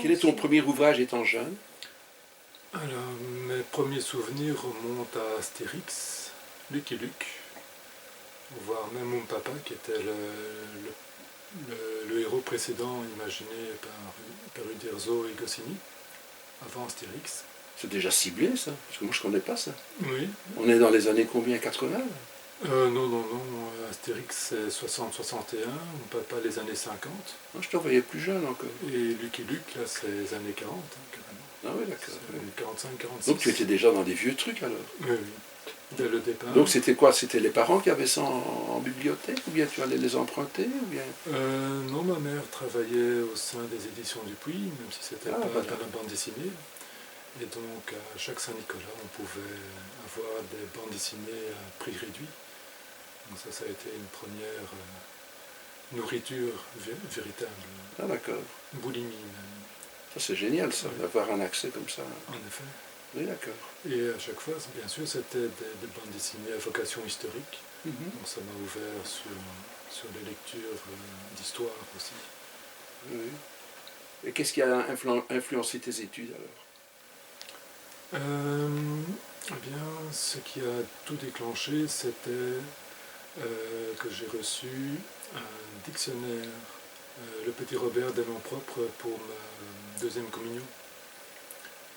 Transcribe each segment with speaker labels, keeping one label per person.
Speaker 1: Quel est ton premier ouvrage étant jeune?
Speaker 2: Alors, mes premiers souvenirs remontent à Astérix, Lucky Luke, voire même mon papa qui était le héros précédent imaginé par Uderzo et Goscinny, avant Astérix.
Speaker 1: C'est déjà ciblé ça, parce que moi je connais pas ça.
Speaker 2: Oui.
Speaker 1: On est dans les années combien, 80?
Speaker 2: Non, Astérix c'est 60-61, mon papa les années 50.
Speaker 1: Moi je te voyais plus jeune encore.
Speaker 2: Et Lucky Luke, là c'est les années 40, carrément.
Speaker 1: Ah oui, d'accord.
Speaker 2: 45-46.
Speaker 1: Donc tu étais déjà dans des vieux trucs alors?
Speaker 2: Oui, dès le départ.
Speaker 1: Donc c'était quoi? C'était les parents qui avaient ça en bibliothèque? Ou bien tu allais les emprunter? Ou bien...
Speaker 2: Non, ma mère travaillait au sein des éditions Dupuis, même si c'était pas
Speaker 1: voilà.
Speaker 2: dans la bande dessinée. Et donc à chaque Saint-Nicolas, on pouvait avoir des bandes dessinées à prix réduit. Donc ça a été une première nourriture véritable.
Speaker 1: Ah d'accord.
Speaker 2: Boulimie même.
Speaker 1: Ça c'est génial ça, d'avoir un accès comme ça.
Speaker 2: En effet.
Speaker 1: Oui, d'accord.
Speaker 2: Et à chaque fois, bien sûr, c'était des bandes dessinées à vocation historique. Donc ça m'a ouvert sur les lectures d'histoire aussi.
Speaker 1: Oui. Et qu'est-ce qui a influencé tes études alors?
Speaker 2: Eh bien, ce qui a tout déclenché, c'était que j'ai reçu un dictionnaire, le Petit Robert des noms propres pour ma deuxième communion.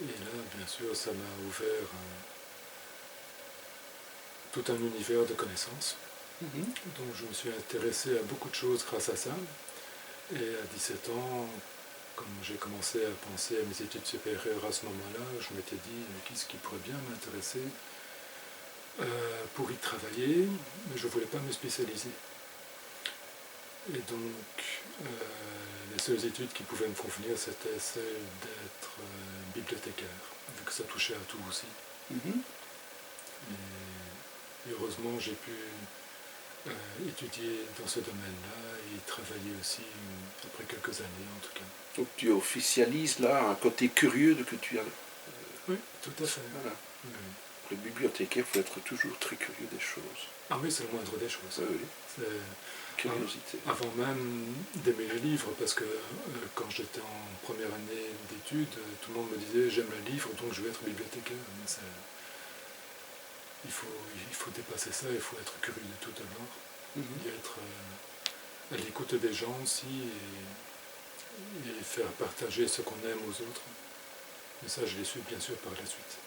Speaker 2: Et là, bien sûr, ça m'a ouvert tout un univers de connaissances. Donc je me suis intéressé à beaucoup de choses grâce à ça. Et à 17 ans, comme j'ai commencé à penser à mes études supérieures à ce moment-là, je m'étais dit, qu'est-ce qui pourrait bien m'intéresser pour y travailler, mais je ne voulais pas me spécialiser. Et donc, les seules études qui pouvaient me convenir, c'était celle d'être bibliothécaire, vu que ça touchait à tout aussi. Et heureusement, j'ai pu étudier dans ce domaine-là et travailler aussi après quelques années en tout cas.
Speaker 1: Donc tu officialises là un côté curieux de que tu as.
Speaker 2: Oui, tout à fait.
Speaker 1: Voilà.
Speaker 2: Oui.
Speaker 1: Le bibliothécaire faut être toujours très curieux des choses.
Speaker 2: Ah oui, c'est le moindre des choses.
Speaker 1: Oui. Curiosité.
Speaker 2: Avant même d'aimer les livres, parce que quand j'étais en première année d'études, tout le monde me disait j'aime les livres, donc je vais être bibliothécaire. Mais il faut dépasser ça, il faut être curieux de tout d'abord, et être à l'écoute des gens aussi, et faire partager ce qu'on aime aux autres. Et ça, je l'ai su bien sûr par la suite.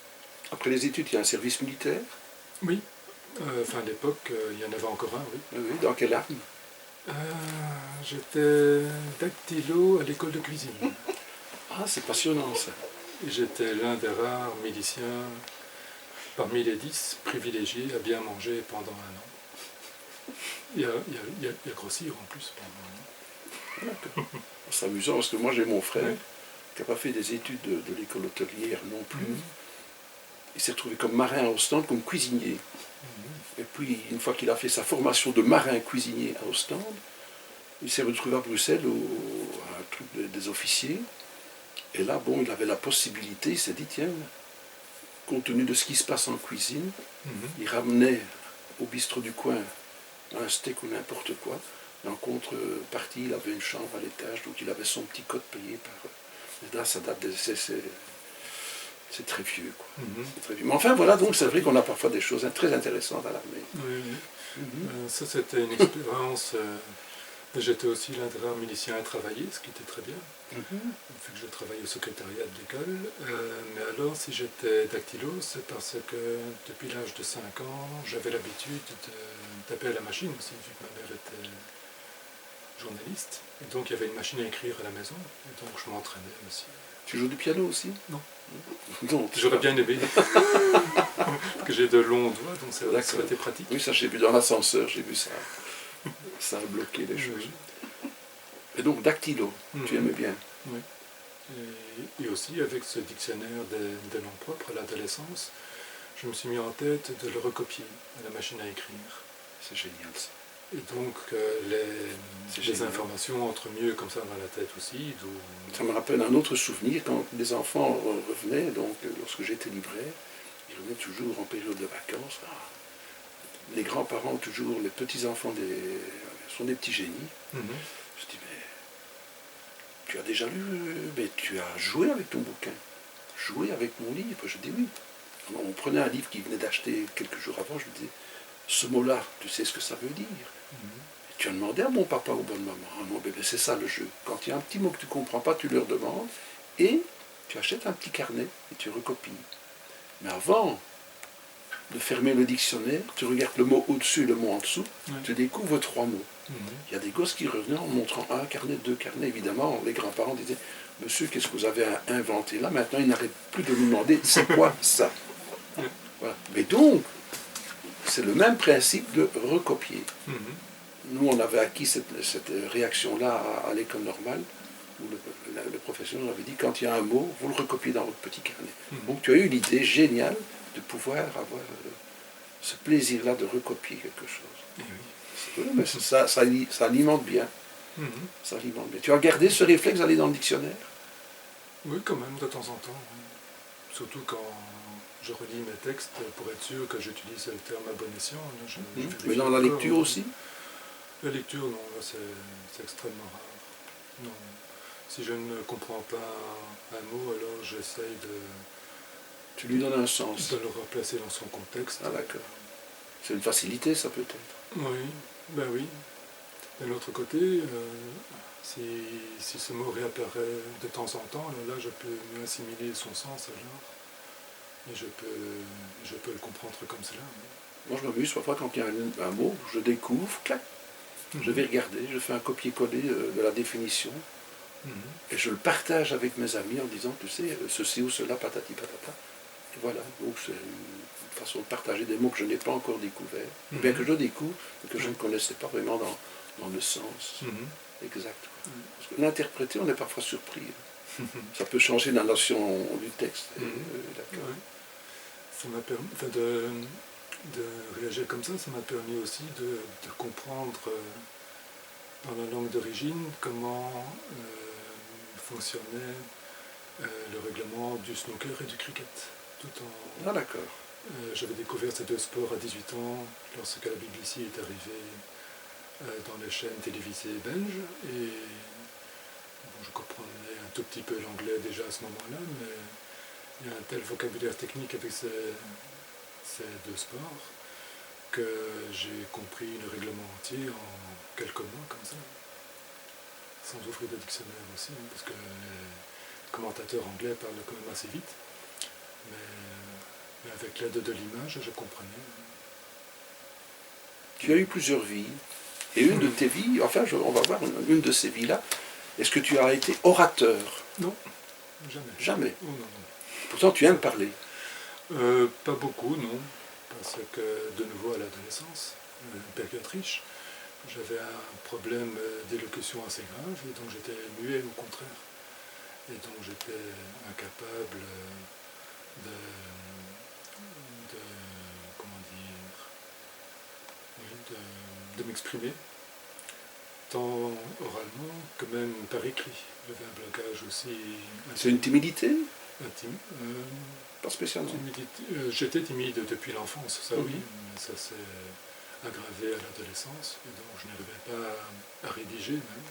Speaker 1: Après les études, il y a un service militaire?
Speaker 2: Oui, à l'époque, il y en avait encore un, oui.
Speaker 1: Oui, dans quelle arme?
Speaker 2: J'étais dactylo à l'école de cuisine.
Speaker 1: Ah, c'est passionnant ça.
Speaker 2: J'étais l'un des rares miliciens parmi les 10 privilégiés à bien manger pendant un an. Il y a grossir en plus pendant un an.
Speaker 1: C'est amusant parce que moi j'ai mon frère qui n'a pas fait des études de l'école hôtelière non plus. Il s'est retrouvé comme marin à Ostende, comme cuisinier. Et puis une fois qu'il a fait sa formation de marin cuisinier à Ostende, il s'est retrouvé à Bruxelles à un truc des officiers. Et là, bon, il avait la possibilité, il s'est dit, tiens, compte tenu de ce qui se passe en cuisine, il ramenait au bistrot du coin un steak ou n'importe quoi. Et en contrepartie, il avait une chambre à l'étage, donc il avait son petit code payé par... Et là, ça date de... C'est très vieux, quoi. Très vieux. Mais enfin, voilà, donc c'est vrai qu'on a parfois des choses très intéressantes à l'armée.
Speaker 2: Oui. Ça, c'était une expérience... J'étais aussi l'un des rares miliciens à travailler, ce qui était très bien, vu que je travaillais au secrétariat de l'école. Mais alors, si j'étais dactylo, c'est parce que depuis l'âge de 5 ans, j'avais l'habitude de taper à la machine aussi, vu que ma mère était journaliste. Et donc, il y avait une machine à écrire à la maison, et donc je m'entraînais aussi.
Speaker 1: Tu joues du piano aussi?
Speaker 2: Non.
Speaker 1: Non.
Speaker 2: J'aurais bien aimé, parce que j'ai de longs doigts, donc ça aurait été pratique.
Speaker 1: Oui, ça j'ai vu dans l'ascenseur, j'ai vu ça. Ça a bloqué les choses. Et donc dactylo, tu aimais bien?
Speaker 2: Oui. Et aussi avec ce dictionnaire des noms propres à l'adolescence, je me suis mis en tête de le recopier à la machine à écrire.
Speaker 1: C'est génial ça.
Speaker 2: Et donc les informations entrent mieux comme ça dans la tête aussi.
Speaker 1: Ça me rappelle un autre souvenir, quand les enfants revenaient, donc lorsque j'étais libraire, ils revenaient toujours en période de vacances. Les grands-parents, toujours, les petits-enfants sont des petits génies. Je dis, mais tu as déjà lu, mais tu as joué avec ton bouquin, joué avec mon livre. Je dis oui. Alors, on prenait un livre qu'il venait d'acheter quelques jours avant, je lui disais, ce mot-là, tu sais ce que ça veut dire? Tu as demandé à mon papa ou bonne maman. Ah non, bébé, c'est ça le jeu. Quand il y a un petit mot que tu ne comprends pas, tu leur demandes et tu achètes un petit carnet et tu recopies. Mais avant de fermer le dictionnaire, tu regardes le mot au-dessus et le mot en dessous, tu découvres 3 mots. Il y a des gosses qui revenaient en montrant un carnet, 2 carnets. Évidemment, les grands-parents disaient, monsieur, qu'est-ce que vous avez inventé là? Maintenant, ils n'arrêtent plus de nous demander, c'est quoi ça? Voilà. Mais donc, c'est le même principe de recopier. Nous, on avait acquis cette réaction-là à l'école normale, où le professeur nous avait dit, quand il y a un mot, vous le recopiez dans votre petit carnet. Donc tu as eu l'idée géniale de pouvoir avoir ce plaisir-là de recopier quelque chose. Oui, mais ça alimente bien. Ça alimente bien. Tu as gardé ce réflexe d'aller dans le dictionnaire?
Speaker 2: Oui, quand même, de temps en temps. Surtout quand je relis mes textes pour être sûr que j'utilise le terme à bon escient.
Speaker 1: Mais dans la lecture aussi?
Speaker 2: La lecture, non, c'est extrêmement rare. Non. Si je ne comprends pas un mot, alors j'essaye de...
Speaker 1: Tu lui donnes un sens.
Speaker 2: De le replacer dans son contexte.
Speaker 1: Ah d'accord. C'est une facilité, ça peut-être.
Speaker 2: Oui, ben oui. D'un autre côté, si ce mot réapparaît de temps en temps, là je peux mieux assimiler son sens alors. Et je peux le comprendre comme cela.
Speaker 1: Moi je m'amuse parfois quand il y a un mot, je découvre, clac, je vais regarder, je fais un copier-coller de la définition, et je le partage avec mes amis en disant, tu sais, ceci ou cela, patati patata. Et voilà, donc c'est une façon de partager des mots que je n'ai pas encore découverts, ou bien que je découvre, mais que je ne connaissais pas vraiment dans le sens exact. Parce que l'interpréter, on est parfois surpris. Ça peut changer la notion du texte. D'accord.
Speaker 2: Ça m'a permis de réagir comme ça m'a permis aussi de comprendre dans la langue d'origine comment fonctionnait le règlement du snooker et du cricket.
Speaker 1: Ah d'accord.
Speaker 2: J'avais découvert ces 2 sports à 18 ans lorsque la BBC est arrivée dans les chaînes télévisées belges et bon, je comprenais un tout petit peu l'anglais déjà à ce moment-là, mais il y a un tel vocabulaire technique avec ces 2 sports que j'ai compris le règlement entier en quelques mois comme ça, sans ouvrir de dictionnaire aussi, parce que les commentateurs anglais parlent quand même assez vite, mais avec l'aide de l'image, je comprenais.
Speaker 1: Tu as eu plusieurs vies, et une de tes vies, enfin on va voir une de ces vies-là, est-ce que tu as été orateur?
Speaker 2: Non, jamais.
Speaker 1: Jamais?
Speaker 2: Oh, non.
Speaker 1: Pourtant tu aimes parler?
Speaker 2: Pas beaucoup, non. Parce que, de nouveau, à l'adolescence, une période riche, j'avais un problème d'élocution assez grave, et donc j'étais muet au contraire. Et donc j'étais incapable comment dire, oui, de m'exprimer, tant oralement que même par écrit. J'avais un blocage aussi...
Speaker 1: C'est une timidité?
Speaker 2: Intime.
Speaker 1: Pas spécialement.
Speaker 2: J'étais timide depuis l'enfance, ça oui, mais ça s'est aggravé à l'adolescence, et donc je n'arrivais pas à rédiger même.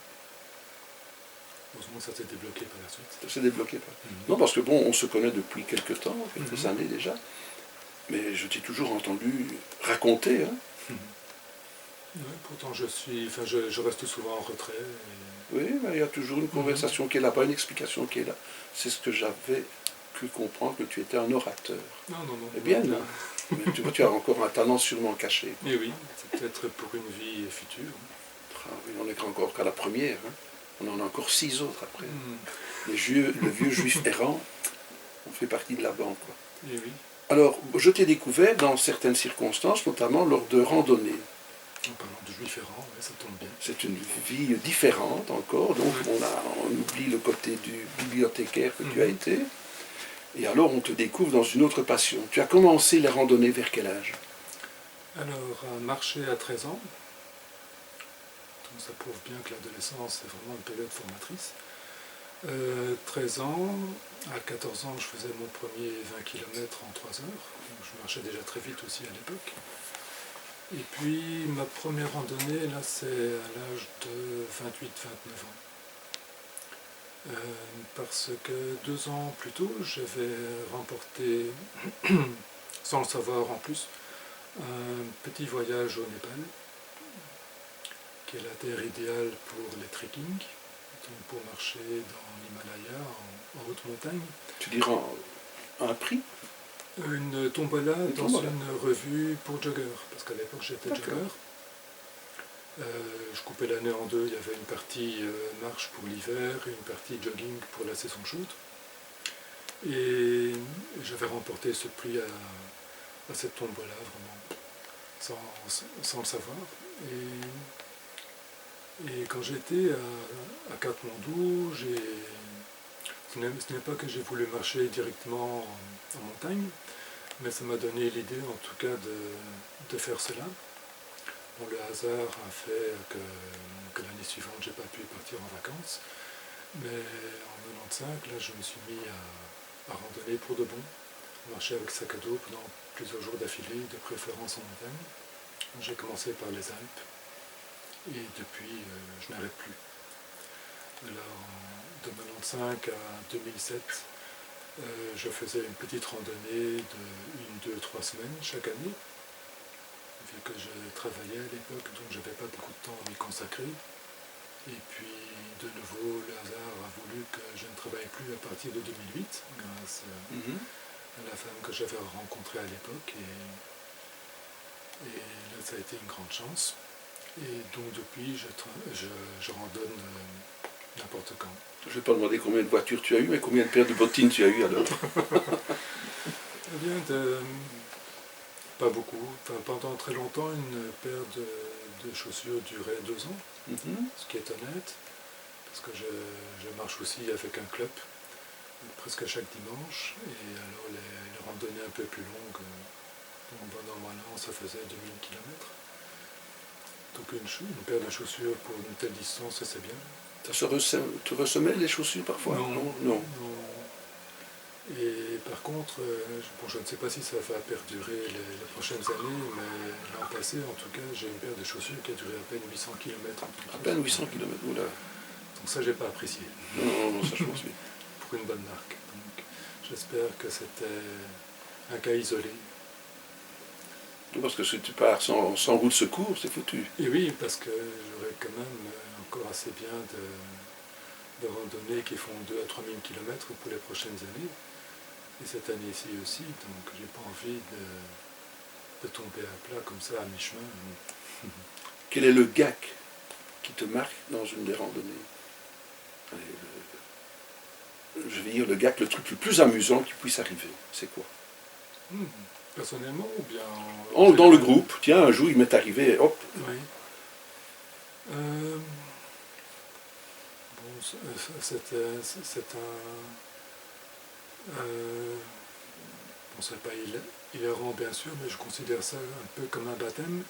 Speaker 2: Heureusement que ça s'est débloqué par la suite.
Speaker 1: Ça s'est débloqué pas. Non, parce que bon, on se connaît depuis quelques temps, quelques années déjà, mais je t'ai toujours entendu raconter. Hein.
Speaker 2: Oui, pourtant je reste souvent en retrait.
Speaker 1: Oui, mais il y a toujours une conversation qui est là-bas, une explication qui est là. C'est ce que j'avais cru comprendre, que tu étais un orateur.
Speaker 2: Non.
Speaker 1: Eh bien, non. Mais tu vois, tu as encore un talent sûrement caché.
Speaker 2: Mais oui, c'est peut-être pour une vie future.
Speaker 1: Ah, oui, on n'est encore qu'à la première. Hein. On en a encore 6 autres après. Le vieux juif errant, on fait partie de la bande. Quoi.
Speaker 2: Et oui.
Speaker 1: Alors, je t'ai découvert dans certaines circonstances, notamment lors de randonnées.
Speaker 2: En parlant de juif errant, ouais, ça tombe bien.
Speaker 1: C'est une vie différente encore, donc on oublie le côté du bibliothécaire que tu as été. Et alors on te découvre dans une autre passion. Tu as commencé les randonnées vers quel âge?
Speaker 2: Alors, marcher à 13 ans. Donc ça prouve bien que l'adolescence est vraiment une période formatrice. 13 ans, à 14 ans, je faisais mon premier 20 km en 3 heures. Donc je marchais déjà très vite aussi à l'époque. Et puis ma première randonnée, là, c'est à l'âge de 28-29 ans. Parce que 2 ans plus tôt, j'avais remporté, sans le savoir en plus, un petit voyage au Népal, qui est la terre idéale pour les trekking, donc pour marcher dans l'Himalaya en haute montagne.
Speaker 1: Tu diras un prix?
Speaker 2: Une tombola dans
Speaker 1: tombola.
Speaker 2: une revue pour joggers, parce qu'à l'époque j'étais jogger. Je coupais l'année en deux, il y avait une partie marche pour l'hiver et une partie jogging pour la saison chaude. Et j'avais remporté ce prix à cette tombola, vraiment, sans le savoir. Et quand j'étais à Katmandou, ce n'est pas que j'ai voulu marcher directement en montagne, mais ça m'a donné l'idée en tout cas de faire cela. Bon, le hasard a fait que l'année suivante, j'ai pas pu partir en vacances. Mais en 95, là, je me suis mis à randonner pour de bon. Marcher avec sac à dos pendant plusieurs jours d'affilée, de préférence en montagne. J'ai commencé par les Alpes. Et depuis, je n'arrête plus. Alors, de 95 à 2007, je faisais une petite randonnée de 1, 2, 3 semaines chaque année. Vu que je travaillais à l'époque, donc je n'avais pas beaucoup de temps à m'y consacrer. Et puis, de nouveau, le hasard a voulu que je ne travaille plus à partir de 2008, grâce à la femme que j'avais rencontrée à l'époque. Et là, ça a été une grande chance. Et donc, depuis, je randonne n'importe quand.
Speaker 1: Je ne vais pas demander combien de voitures tu as eu, mais combien de paires de bottines tu as eu alors?
Speaker 2: Eh bien, pas beaucoup. Enfin, pendant très longtemps, une paire de chaussures durait 2 ans, ce qui est honnête, parce que je marche aussi avec un club, presque chaque dimanche, et alors les randonnées un peu plus longues, normalement ça faisait 2000 km. Donc une paire de chaussures pour une telle distance, c'est bien.
Speaker 1: Tu ressemelles les chaussures parfois?
Speaker 2: Non. Et par contre, je ne sais pas si ça va perdurer les prochaines années, mais l'an passé, en tout cas, j'ai une paire de chaussures qui a duré à peine 800 km.
Speaker 1: À peine 800 km, oula.
Speaker 2: Donc ça, j'ai pas apprécié.
Speaker 1: Non, ça je pense bien.
Speaker 2: Pour une bonne marque. Donc j'espère que c'était un cas isolé.
Speaker 1: Parce que si tu pars sans roue de secours, c'est foutu.
Speaker 2: Et oui, parce que j'aurais quand même encore assez bien de randonnées qui font 2 à 3 000 km pour les prochaines années. Et cette année-ci aussi, donc j'ai pas envie de tomber à plat comme ça à mi-chemin.
Speaker 1: Quel est le gac qui te marque dans une des randonnées? Je vais dire le gac, le truc le plus amusant qui puisse arriver, c'est quoi?
Speaker 2: Personnellement ou bien
Speaker 1: dans le groupe, tiens, un jour il m'est arrivé, hop.
Speaker 2: Oui. C'est c'est pas hilarant bien sûr, mais je considère ça un peu comme un baptême.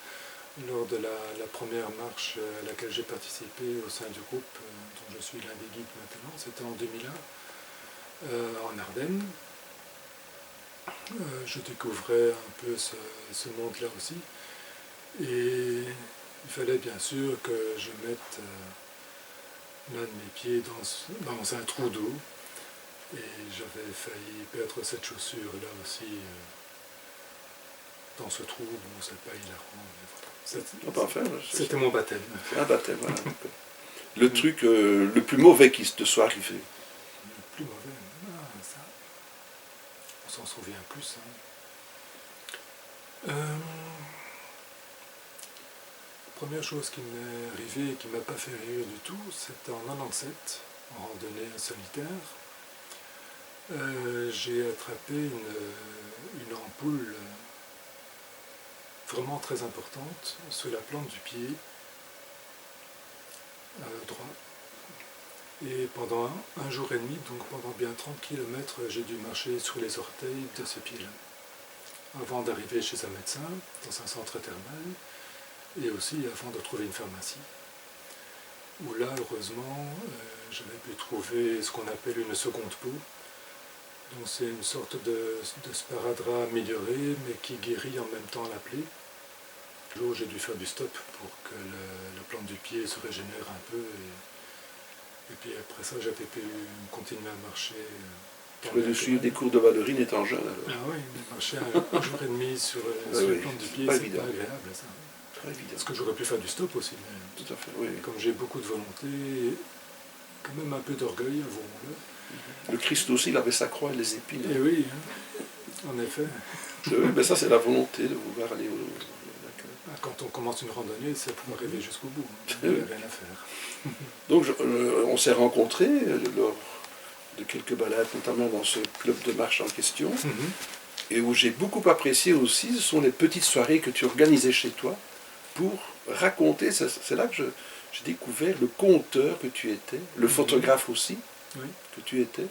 Speaker 2: Lors de la première marche à laquelle j'ai participé au sein du groupe dont je suis l'un des guides maintenant, c'était en 2001, en Ardennes. Je découvrais un peu ce monde-là aussi. Et il fallait bien sûr que je mette l'un de mes pieds dans un trou d'eau. Et j'avais failli perdre cette chaussure-là aussi dans ce trou. Bon, c'est pas hilarant.
Speaker 1: C'était
Speaker 2: mon baptême.
Speaker 1: Un baptême, voilà. Le truc le plus mauvais qui te soit arrivé?
Speaker 2: Le plus mauvais, ça, on s'en souvient plus. La première chose qui m'est arrivée et qui ne m'a pas fait rire du tout, c'était en 97, en randonnée solitaire. J'ai attrapé une ampoule vraiment très importante sous la plante du pied droit. Et pendant un jour et demi, donc pendant bien 30 km, j'ai dû marcher sur les orteils de ce pied-là, avant d'arriver chez un médecin, dans un centre thermal, et aussi avant de trouver une pharmacie, où là, heureusement, j'avais pu trouver ce qu'on appelle une seconde peau. Donc c'est une sorte de sparadrap amélioré, mais qui guérit en même temps la plaie. Un jour, j'ai dû faire du stop pour que la plante du pied se régénère un peu Et puis après ça, j'avais pu continuer à marcher.
Speaker 1: Tu pouvais suivre des cours de ballerine étant jeune alors.
Speaker 2: Ah oui, marcher un jour et demi sur les plantes du pied, c'est pas agréable ça.
Speaker 1: Pas évident.
Speaker 2: Parce que j'aurais pu faire du stop aussi. Mais
Speaker 1: tout à fait, oui.
Speaker 2: Comme j'ai beaucoup de volonté, quand même un peu d'orgueil, avouons-le.
Speaker 1: Le Christ aussi, il avait sa croix et les épines.
Speaker 2: Et oui, hein, en effet.
Speaker 1: Oui, mais ça c'est la volonté de vouloir aller au...
Speaker 2: Quand on commence une randonnée, c'est pour arriver jusqu'au bout. Il n'y a rien à faire.
Speaker 1: Donc on s'est rencontrés lors de quelques balades, notamment dans ce club de marche en question. Et où j'ai beaucoup apprécié aussi, ce sont les petites soirées que tu organisais chez toi pour raconter. C'est là que j'ai découvert le conteur que tu étais, le photographe aussi que tu étais.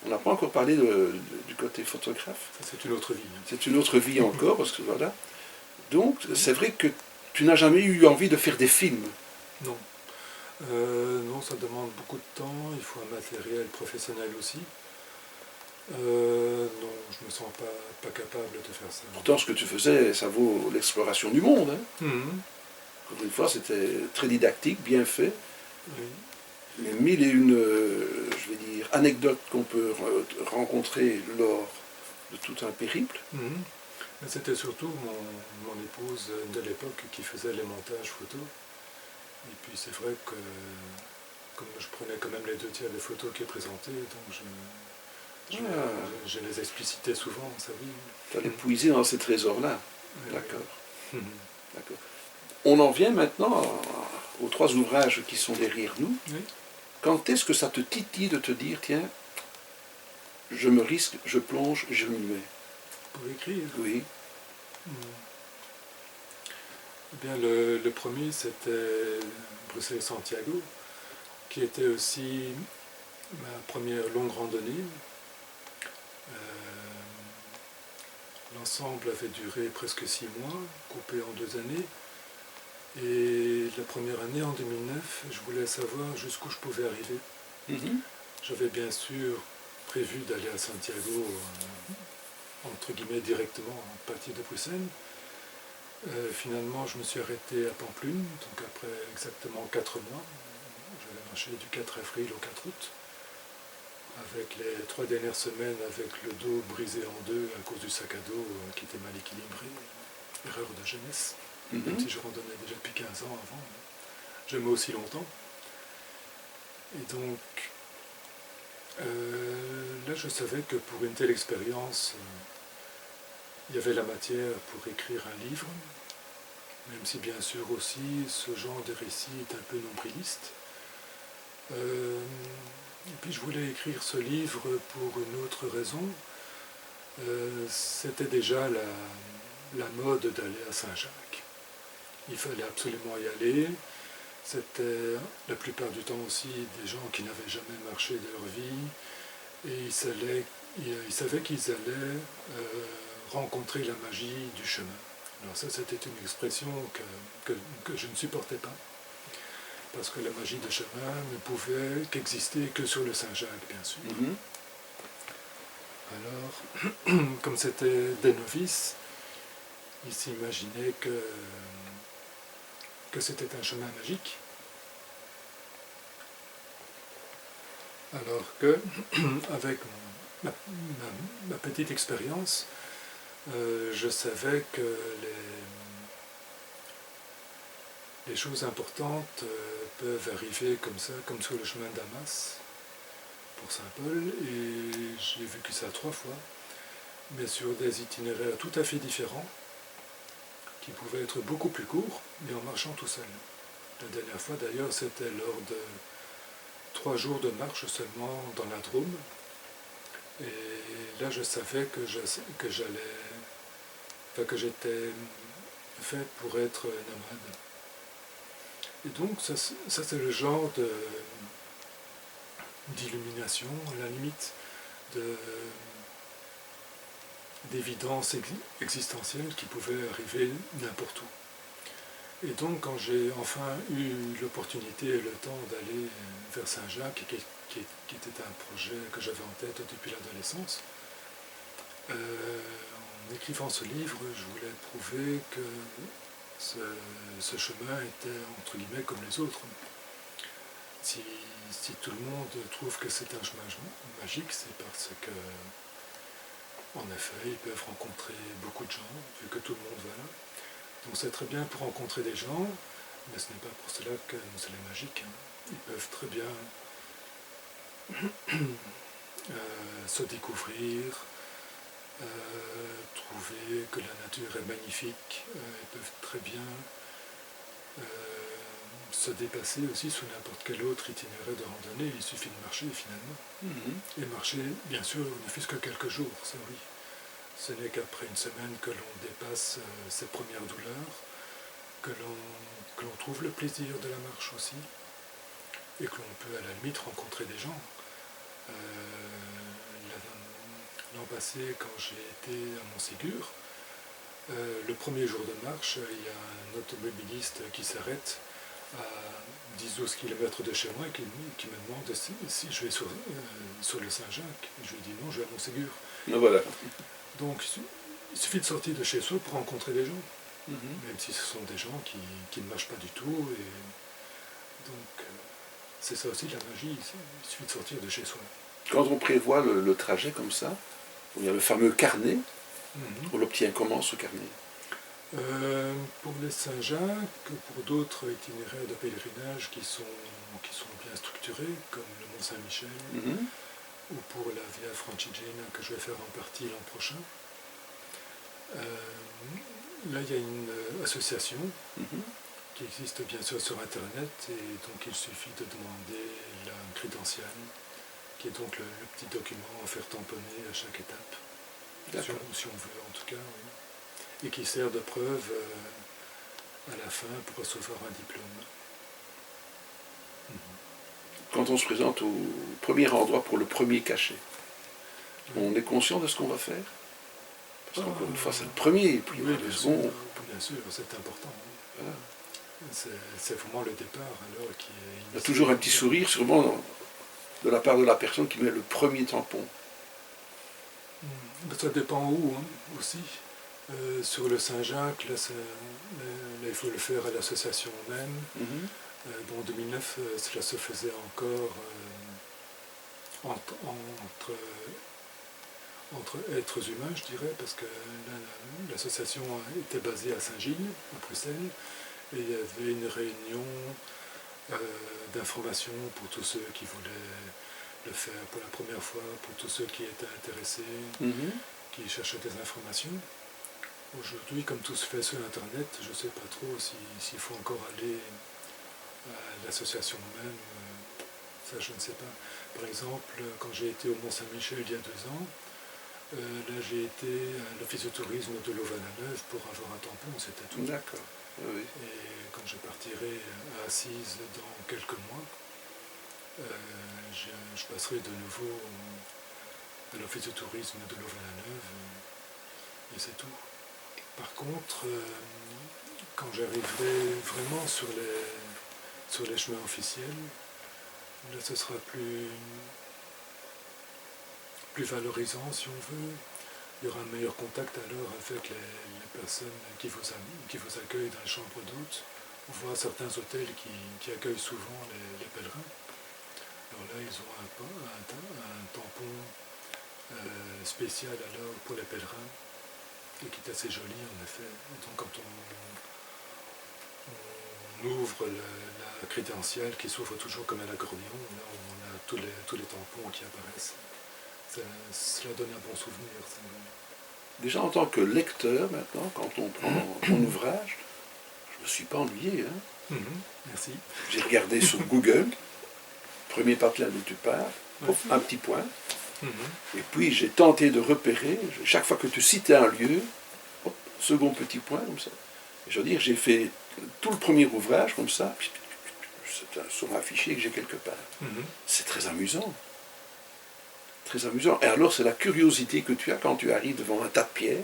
Speaker 1: On n'a pas encore parlé du côté photographe.
Speaker 2: C'est une autre vie. Hein.
Speaker 1: C'est une autre vie encore, parce que voilà. Donc, c'est vrai que tu n'as jamais eu envie de faire des films.
Speaker 2: Non. Non, ça demande beaucoup de temps, il faut un matériel professionnel aussi. Non, je ne me sens pas capable de faire ça.
Speaker 1: Pourtant, ce que tu faisais, ça vaut l'exploration du monde. Hein. Encore une fois, c'était très didactique, bien fait.
Speaker 2: Oui.
Speaker 1: Les mille et une, je vais dire, anecdotes qu'on peut rencontrer lors de tout un périple.
Speaker 2: Mais c'était surtout mon épouse de l'époque qui faisait les montages photos. Et puis c'est vrai que comme je prenais quand même les 2 tiers des photos qui est présentées, donc je les explicitais souvent, ça oui.
Speaker 1: Tu allais puiser dans ces trésors-là.
Speaker 2: Oui,
Speaker 1: d'accord.
Speaker 2: Oui.
Speaker 1: D'accord. On en vient maintenant aux 3 ouvrages qui sont derrière nous.
Speaker 2: Oui.
Speaker 1: Quand est-ce que ça te titille de te dire, tiens, je me risque, je plonge, je m'y mets?
Speaker 2: Pour écrire.
Speaker 1: Oui.
Speaker 2: Eh bien, le premier, c'était Bruxelles-Santiago, qui était aussi ma première longue randonnée. L'ensemble avait duré presque 6 mois, coupé en 2 années. Et la première année, en 2009, je voulais savoir jusqu'où je pouvais arriver. J'avais bien sûr prévu d'aller à Santiago, entre guillemets, directement à partir de Bruxelles. Finalement, je me suis arrêté à Pampelune, donc après exactement 4 mois. J'avais marché du 4 avril au 4 août, avec les 3 dernières semaines avec le dos brisé en 2 à cause du sac à dos qui était mal équilibré. Erreur de jeunesse. Même si je randonnais déjà depuis 15 ans avant. J'aimais aussi longtemps. Et donc, là je savais que pour une telle expérience, il y avait la matière pour écrire un livre, même si bien sûr aussi ce genre de récit est un peu nombriliste. Et puis je voulais écrire ce livre pour une autre raison. C'était déjà la mode d'aller à Saint-Jacques. Il fallait absolument y aller. C'était la plupart du temps aussi des gens qui n'avaient jamais marché de leur vie. Et ils savaient qu'ils allaient rencontrer la magie du chemin. Alors ça, c'était une expression que je ne supportais pas. Parce que la magie du chemin ne pouvait qu'exister que sur le Saint-Jacques, bien sûr. Alors, comme c'était des novices, ils s'imaginaient que c'était un chemin magique. Alors que, avec ma petite expérience, je savais que les choses importantes peuvent arriver comme ça, comme sur le chemin de Damas, pour Saint-Paul, et j'ai vécu ça 3 fois, mais sur des itinéraires tout à fait différents, qui pouvaient être beaucoup plus courts, mais en marchant tout seul. La dernière fois d'ailleurs, c'était lors de 3 jours de marche seulement dans la Drôme, et là je savais que j'étais fait pour être nomade. Et donc ça c'est le genre d'illumination, à la limite, d'évidence existentielle qui pouvait arriver n'importe où. Et donc quand j'ai enfin eu l'opportunité et le temps d'aller vers Saint-Jacques, qui était un projet que j'avais en tête depuis l'adolescence, en écrivant ce livre, je voulais prouver que ce chemin était, entre guillemets, comme les autres. si tout le monde trouve que c'est un chemin magique, c'est parce que, en effet, ils peuvent rencontrer beaucoup de gens, vu que tout le monde va là. Donc c'est très bien pour rencontrer des gens, mais ce n'est pas pour cela que c'est les magiques. Hein. Ils peuvent très bien se découvrir, trouver que la nature est magnifique. Ils peuvent très bien se dépasser aussi sous n'importe quel autre itinéraire de randonnée. Il suffit de marcher finalement. Et marcher, bien sûr, ne fût-ce que quelques jours, ça oui. Ce n'est qu'après une semaine que l'on dépasse ses premières douleurs, que l'on trouve le plaisir de la marche aussi, et que l'on peut à la limite rencontrer des gens. L'an passé, quand j'ai été à Montségur, le premier jour de marche, il y a un automobiliste qui s'arrête à 10-12 km de chez moi et qui me demande si je vais sur le Saint-Jacques. Je lui dis non, je vais à Montségur.
Speaker 1: Voilà.
Speaker 2: Donc il suffit de sortir de chez soi pour rencontrer des gens, même si ce sont des gens qui ne marchent pas du tout. Et donc c'est ça aussi la magie, il suffit de sortir de chez soi.
Speaker 1: Quand on prévoit le trajet comme ça, il y a le fameux carnet. On l'obtient comment, ce carnet?
Speaker 2: Pour les Saint-Jacques, pour d'autres itinéraires de pèlerinage qui sont bien structurés, comme le Mont-Saint-Michel, ou pour la Via Francigena que je vais faire en partie l'an prochain. Là, il y a une association qui existe bien sûr sur Internet, et donc il suffit de demander la crédentiale, qui est donc le petit document à faire tamponner à chaque étape, si on veut en tout cas, oui. Et qui sert de preuve à la fin pour recevoir un diplôme.
Speaker 1: Quand on se présente au premier endroit pour le premier cachet, on est conscient de ce qu'on va faire? Parce qu'encore une fois, c'est le premier, et puis
Speaker 2: oui,
Speaker 1: le second.
Speaker 2: Bien sûr, c'est important.
Speaker 1: Voilà.
Speaker 2: C'est vraiment le départ alors qui est...
Speaker 1: Il y a toujours un petit sourire, sûrement, de la part de la personne qui met le premier tampon.
Speaker 2: Ça dépend où, aussi. Sur le Saint-Jacques, là, il faut le faire à l'association même. En 2009, cela se faisait encore entre êtres humains, je dirais, parce que l'association était basée à Saint-Gilles, à Bruxelles, et il y avait une réunion d'information pour tous ceux qui voulaient le faire pour la première fois, pour tous ceux qui étaient intéressés, qui cherchaient des informations. Aujourd'hui, comme tout se fait sur Internet, je ne sais pas trop s'il faut encore aller à l'association même, ça je ne sais pas. Par exemple, quand j'ai été au Mont-Saint-Michel il y a 2 ans, là j'ai été à l'office de tourisme de Louvain-la-Neuve pour avoir un tampon, c'était tout.
Speaker 1: D'accord. Oui.
Speaker 2: Et quand je partirai à Assise dans quelques mois, je passerai de nouveau à l'office de tourisme de Louvain-la-Neuve, et c'est tout. Par contre, quand j'arriverai vraiment sur les chemins officiels, là ce sera plus valorisant si on veut. Il y aura un meilleur contact alors avec les personnes qui vous accueillent dans les chambres d'hôtes. On voit certains hôtels qui accueillent souvent les pèlerins. Alors là, ils ont un tampon spécial alors pour les pèlerins, et qui est assez joli en effet. Donc quand on ouvre la crédentiale qui s'ouvre toujours comme un accordéon, là on a tous les tampons qui apparaissent. Cela donne un bon souvenir.
Speaker 1: Déjà en tant que lecteur maintenant, quand on prend mon ouvrage, je ne me suis pas ennuyé.
Speaker 2: Merci.
Speaker 1: J'ai regardé sur Google, premier patelin d'où tu pars, un petit point. Et puis j'ai tenté de repérer, chaque fois que tu citais un lieu, hop, second petit point comme ça. Et je veux dire, j'ai fait tout le premier ouvrage comme ça, sur un fichier que j'ai quelque part. C'est très amusant. Très amusant. Et alors c'est la curiosité que tu as quand tu arrives devant un tas de pierres,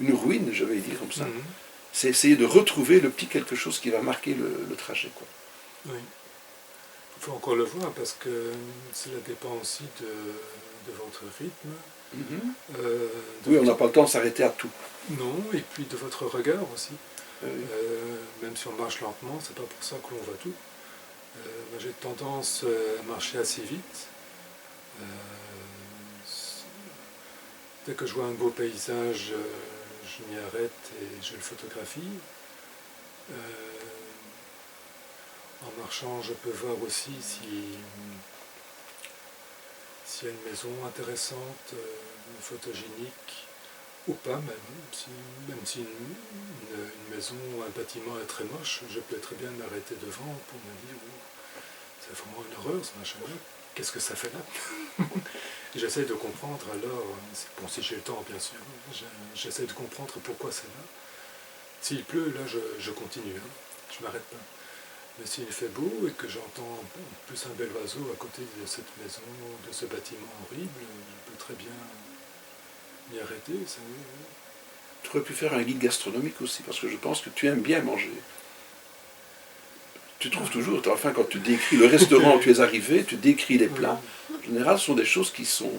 Speaker 1: une ruine, je vais dire comme ça. C'est essayer de retrouver le petit quelque chose qui va marquer le trajet, quoi.
Speaker 2: Oui. Il faut encore le voir parce que cela dépend aussi de votre rythme.
Speaker 1: Oui, on n'a pas le temps de s'arrêter à tout.
Speaker 2: Non, et puis de votre regard aussi. Même si on marche lentement, c'est pas pour ça que l'on voit tout. J'ai tendance à marcher assez vite. Euh, Dès que je vois un beau paysage, je m'y arrête et je le photographie. En marchant, je peux voir aussi s'il y a une maison intéressante, photogénique, ou pas même si une maison ou un bâtiment est très moche, je peux très bien m'arrêter devant pour me dire oh, c'est vraiment une horreur ce machin-là, qu'est-ce que ça fait là? J'essaie de comprendre alors, bon si j'ai le temps bien sûr, j'essaie de comprendre pourquoi c'est là. S'il pleut, là je continue, hein, je ne m'arrête pas. Mais s'il fait beau et que j'entends plus un bel oiseau à côté de cette maison, de ce bâtiment horrible, je peux très bien m'y arrêter. Ça...
Speaker 1: Tu aurais pu faire un guide gastronomique aussi, parce que je pense que tu aimes bien manger. Tu trouves toujours, enfin quand tu décris le restaurant où tu es arrivé, tu décris les plats. En général, ce sont des choses qui sont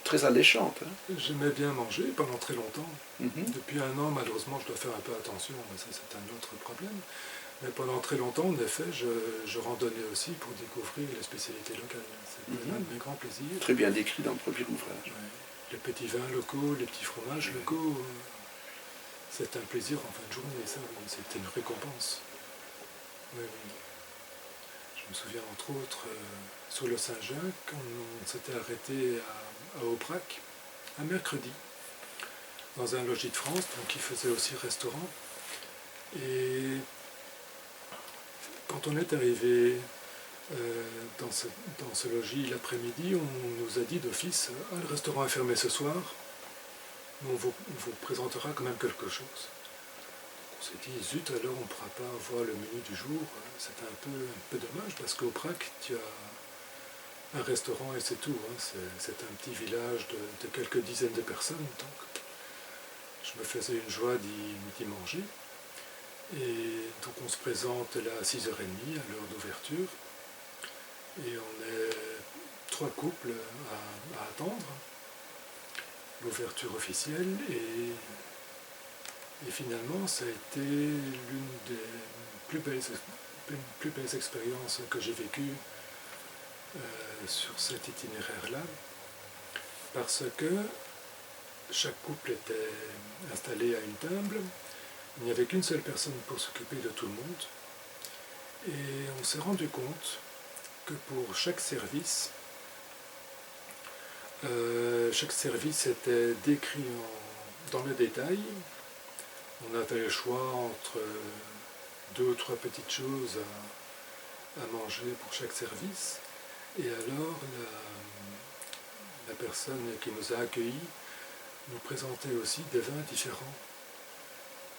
Speaker 1: très alléchantes. Hein.
Speaker 2: J'aimais bien manger pendant très longtemps. Depuis un an, malheureusement, je dois faire un peu attention, mais ça c'est un autre problème. Mais pendant très longtemps, en effet, je randonnais aussi pour découvrir les spécialités locales. C'était un de mes grands plaisirs.
Speaker 1: Très bien décrit dans le premier ouvrage.
Speaker 2: Ouais. Les petits vins locaux, les petits fromages locaux, c'est un plaisir en fin de journée, ça, c'était une récompense. Oui, oui. Je me souviens entre autres, sur le Saint-Jacques, on s'était arrêté à Aubrac, un mercredi, dans un logis de France, donc qui faisait aussi restaurant. Et quand on est arrivé dans ce logis l'après-midi, on nous a dit d'office « Ah, le restaurant est fermé ce soir, mais on vous présentera quand même quelque chose. » On s'est dit « Zut, alors on ne pourra pas voir le menu du jour. » C'était un peu dommage parce qu'au Prac, tu as un restaurant et c'est tout. Hein. C'est un petit village de quelques dizaines de personnes. Donc je me faisais une joie d'y manger. Et donc on se présente là à 6h30 à l'heure d'ouverture. Et on est 3 couples à attendre l'ouverture officielle. Et finalement, ça a été l'une des plus belles expériences que j'ai vécues sur cet itinéraire-là. Parce que chaque couple était installé à une table. Il n'y avait qu'une seule personne pour s'occuper de tout le monde. Et on s'est rendu compte que pour chaque service était décrit dans le détail. On avait le choix entre 2 ou 3 petites choses à manger pour chaque service. Et alors, la personne qui nous a accueillis nous présentait aussi des vins différents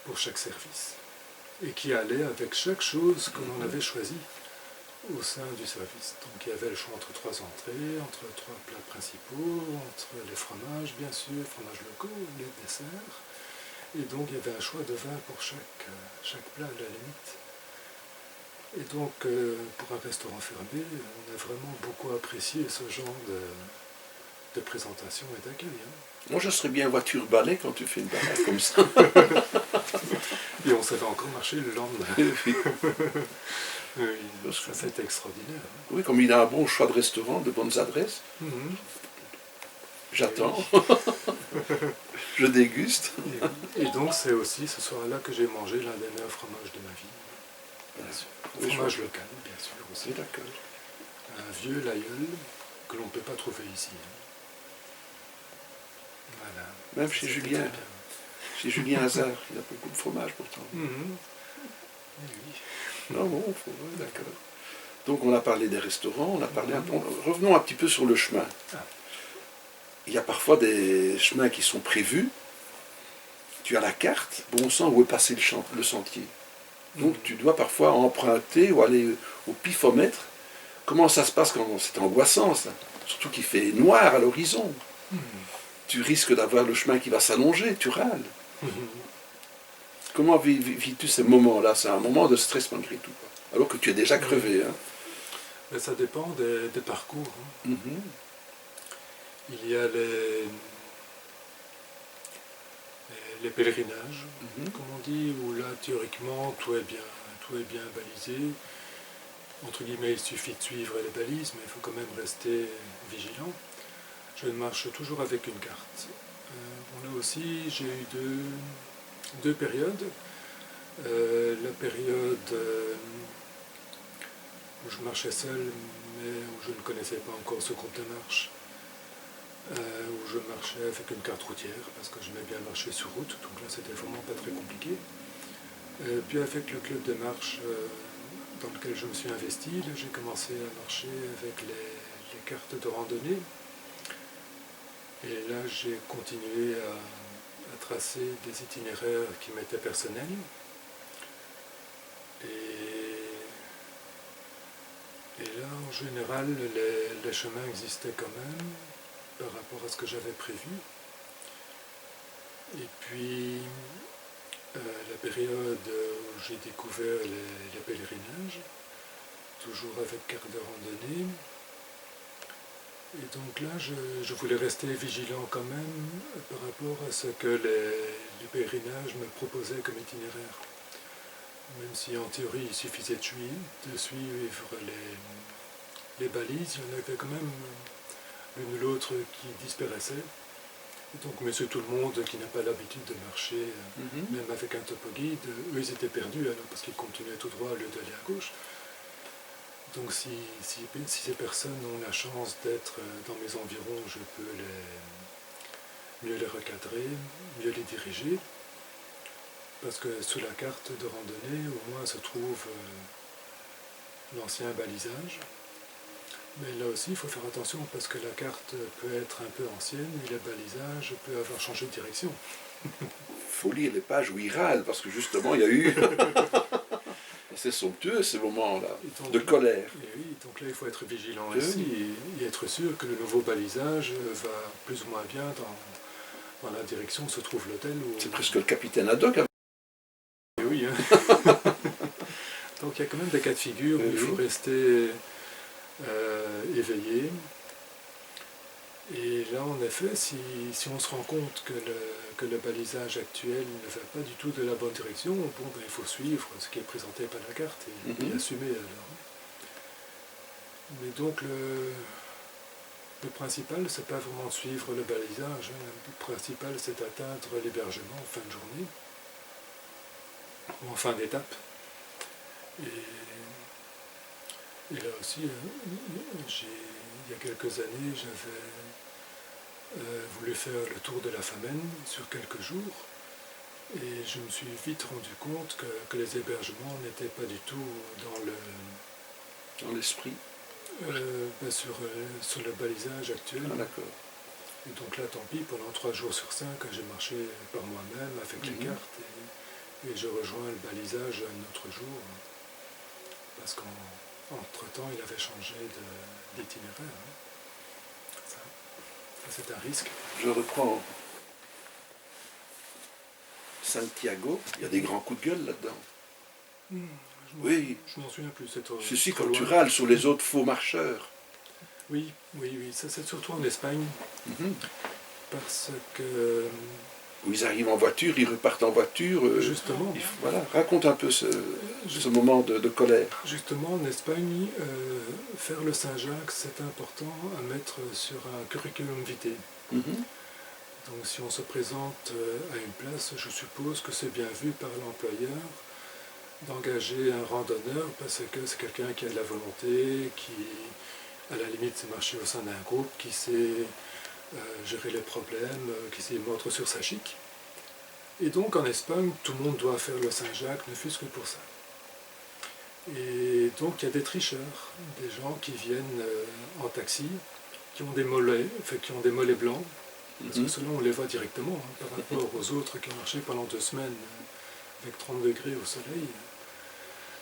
Speaker 2: pour chaque service, et qui allait avec chaque chose que l'on avait choisie au sein du service. Donc il y avait le choix entre 3 entrées, entre 3 plats principaux, entre les fromages, bien sûr, fromages locaux, les desserts. Et donc il y avait un choix de vin pour chaque plat à la limite. Et donc pour un restaurant fermé, on a vraiment beaucoup apprécié ce genre de présentation et d'accueil. Hein.
Speaker 1: Moi je serais bien voiture-balai quand tu fais une balade comme ça.
Speaker 2: Et on savait encore marcher le lendemain. Oui, ça c'était extraordinaire. Hein.
Speaker 1: Oui, comme il a un bon choix de restaurant, de bonnes adresses. J'attends. Je déguste.
Speaker 2: Et donc c'est aussi ce soir-là que j'ai mangé l'un des meilleurs fromages de ma vie. Bien sûr.
Speaker 1: Oui,
Speaker 2: Fromage local, bien sûr aussi.
Speaker 1: Oui, d'accord.
Speaker 2: Un vieux laïeul que l'on ne peut pas trouver ici. Voilà.
Speaker 1: Même chez Julien. Chez Julien Hazard, il y a beaucoup de fromage pourtant.
Speaker 2: Oui.
Speaker 1: Non, bon, d'accord. Donc on a parlé des restaurants, on a parlé revenons un petit peu sur le chemin. Il y a parfois des chemins qui sont prévus. Tu as la carte, bon sang où est passé le sentier. Donc tu dois parfois emprunter ou aller au pifomètre. Comment ça se passe quand c'est angoissant ça? Surtout qu'il fait noir à l'horizon. Tu risques d'avoir le chemin qui va s'allonger, tu râles. Comment vis-tu ces moments-là? C'est un moment de stress malgré tout, quoi. Alors que tu es déjà crevé. Hein.
Speaker 2: Mais ça dépend des parcours. Hein. Il y a les pèlerinages, comme on dit, où là, théoriquement, tout est bien balisé. entre guillemets, il suffit de suivre les balises, mais il faut quand même rester vigilant. Je marche toujours avec une carte. Bon, là aussi, j'ai eu deux périodes. La période où je marchais seul, mais où je ne connaissais pas encore ce groupe de marche, où je marchais avec une carte routière, parce que j'aimais bien marcher sur route, donc là c'était vraiment pas très compliqué. Puis avec le club de marche dans lequel je me suis investi, j'ai commencé à marcher avec les cartes de randonnée. Et là j'ai continué à tracer des itinéraires qui m'étaient personnels. Et là, en général, les chemins existaient quand même par rapport à ce que j'avais prévu. Et puis, la période où j'ai découvert les pèlerinages, toujours avec carte de randonnée. Et donc là, je voulais rester vigilant quand même par rapport à ce que les pèlerinages me proposaient comme itinéraire. Même si en théorie il suffisait de suivre les balises, il y en avait quand même l'une ou l'autre qui disparaissait. Et donc monsieur tout le monde qui n'a pas l'habitude de marcher, même avec un topo guide, eux ils étaient perdus alors parce qu'ils continuaient tout droit au lieu d'aller à gauche. Donc si ces personnes ont la chance d'être dans mes environs, je peux mieux les recadrer, mieux les diriger. Parce que sous la carte de randonnée, au moins se trouve l'ancien balisage. Mais là aussi, il faut faire attention parce que la carte peut être un peu ancienne et le balisage peut avoir changé de direction.
Speaker 1: Il faut lire les pages où il râle, parce que justement, il y a eu... C'est somptueux, ces moments-là, de colère.
Speaker 2: Et oui, donc là, il faut être vigilant ici et être sûr que le nouveau balisage va plus ou moins bien dans la direction où se trouve l'hôtel.
Speaker 1: C'est presque le capitaine Haddock.
Speaker 2: Oui, hein. Donc il y a quand même des cas de figure où il faut rester éveillé. Et là, en effet, si on se rend compte que le balisage actuel ne va pas du tout de la bonne direction, bon, ben, il faut suivre ce qui est présenté par la carte et assumer alors. Mais donc le principal, c'est pas vraiment de suivre le balisage. Le principal, c'est d'atteindre l'hébergement en fin de journée ou en fin d'étape. Et là aussi, il y a quelques années, j'avais voulu faire le tour de la Famenne sur quelques jours. Et je me suis vite rendu compte que les hébergements n'étaient pas du tout
Speaker 1: dans l'esprit.
Speaker 2: Sur le balisage actuel.
Speaker 1: Ah, d'accord.
Speaker 2: Et donc là, tant pis, pendant 3 jours sur 5, j'ai marché par moi-même avec les cartes et je rejoins le balisage un autre jour parce qu'entre-temps, il avait changé d'itinéraire. Ça, c'est un risque.
Speaker 1: Je reprends Santiago, il y a des grands coups de gueule là-dedans. Oui.
Speaker 2: Je m'en souviens plus.
Speaker 1: Ceci quand tu râles sur les autres faux marcheurs.
Speaker 2: Oui, ça c'est surtout en Espagne. Parce que...
Speaker 1: Où ils arrivent en voiture, ils repartent en voiture.
Speaker 2: Justement.
Speaker 1: Voilà, raconte un peu ce moment de colère.
Speaker 2: Justement, en Espagne, faire le Saint-Jacques, c'est important à mettre sur un curriculum vitae. Donc si on se présente à une place, je suppose que c'est bien vu par l'employeur d'engager un randonneur parce que c'est quelqu'un qui a de la volonté, qui, à la limite, sait marcher au sein d'un groupe, qui sait gérer les problèmes, qui sait mordre sur sa chic. Et donc en Espagne, tout le monde doit faire le Saint-Jacques, ne fût-ce que pour ça. Et donc il y a des tricheurs, des gens qui viennent en taxi, qui ont des mollets blancs, parce que ceux-là on les voit directement, par rapport aux autres qui ont marché pendant 2 semaines avec 30 degrés au soleil.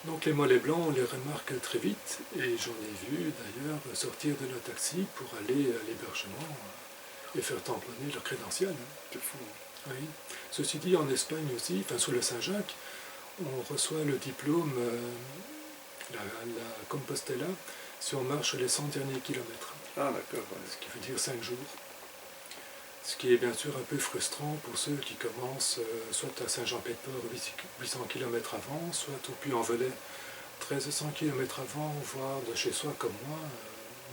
Speaker 2: Donc les mollets blancs, on les remarque très vite, et j'en ai vu d'ailleurs sortir de leur taxi pour aller à l'hébergement et faire tamponner leur crédential.
Speaker 1: C'est fou.
Speaker 2: Oui. Ceci dit, en Espagne aussi, enfin sous le Saint-Jacques, on reçoit le diplôme, la Compostela, si on marche les 100 derniers kilomètres.
Speaker 1: Ah d'accord. Ouais.
Speaker 2: Ce qui veut dire 5 jours. Ce qui est bien sûr un peu frustrant pour ceux qui commencent soit à Saint-Jean-Pied-de-Port 800 km avant, soit au Puy-en-Velay 1300 km avant, voire de chez soi comme moi,